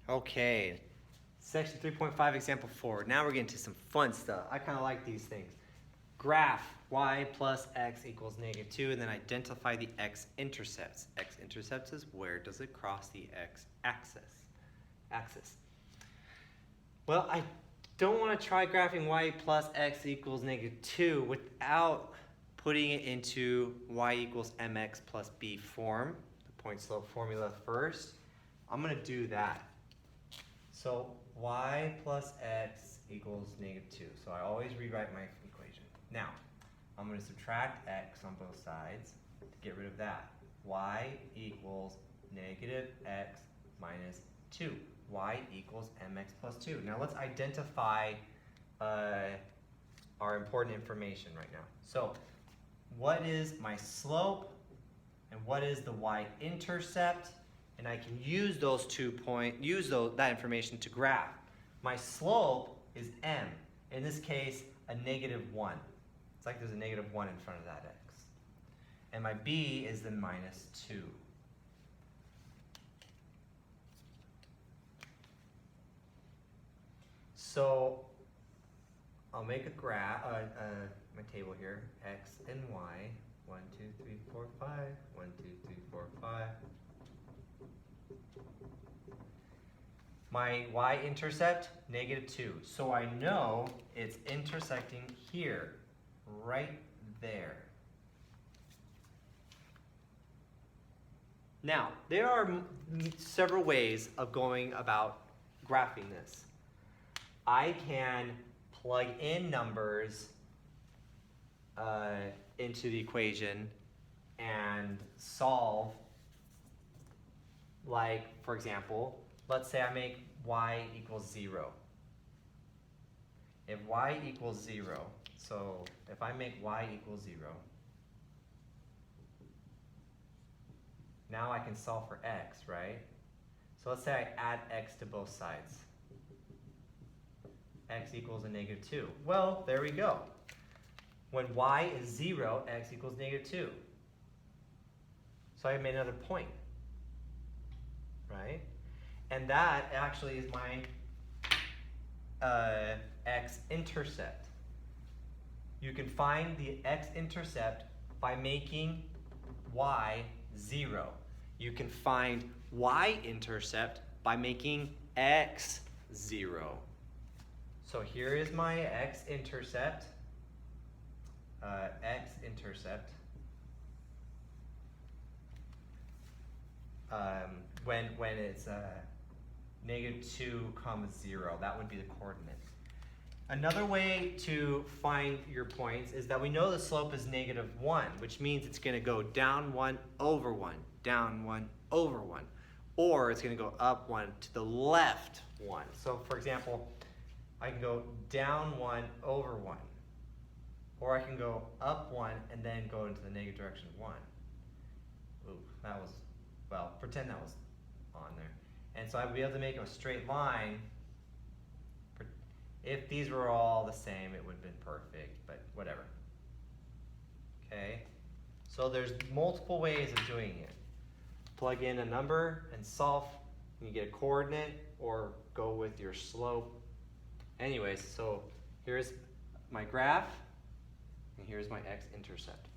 Okay, section 3.5, example 4. Now we're getting to some fun stuff. I kind of like these things. Graph y plus x equals -2, and then identify the x-intercepts. X-intercepts is where does it cross the x-axis. Well, I don't want to try graphing y plus x equals -2 without putting it into y equals mx plus b form, the point slope formula first. I'm going to do that. So y plus x equals -2. So I always rewrite my equation. Now, I'm going to subtract x on both sides to get rid of that. Y equals -x minus 2. Y equals mx plus 2. Now let's identify our important information right now. So what is my slope and what is the y-intercept? And I can use those that information to graph. My slope is m. In this case, a -1. It's like there's a -1 in front of that x. And my b is the -2. So I'll make a graph, my table here, x and y, 1, 2, 3, 4, 5, 1, 2, 3, 4, 5. My y-intercept, -2. So I know it's intersecting here, right there. Now, there are several ways of going about graphing this. I can plug in numbers into the equation and solve, like, for example, let's say I make y equals 0. If y equals 0, so if I make y equals 0, now I can solve for x, right? So let's say I add x to both sides. X equals a -2. Well, there we go. When y is 0, x equals -2. So I made another point, right? And that actually is my x-intercept. You can find the x-intercept by making y 0. You can find y-intercept by making x 0. So here is my x-intercept. When it's -2, 0, that would be the coordinate. Another way to find your points is that we know the slope is -1, which means it's going to go down 1 over 1, down 1 over 1, or it's going to go up 1 to the left 1. So for example, I can go down 1 over 1, or I can go up 1 and then go into the negative direction 1. Ooh, that was, well, pretend that was on there. And so I would be able to make a straight line. If these were all the same, it would have been perfect, but whatever. Okay? So there's multiple ways of doing it. Plug in a number and solve, and you get a coordinate, or go with your slope. Anyways, so here's my graph, and here's my x-intercept.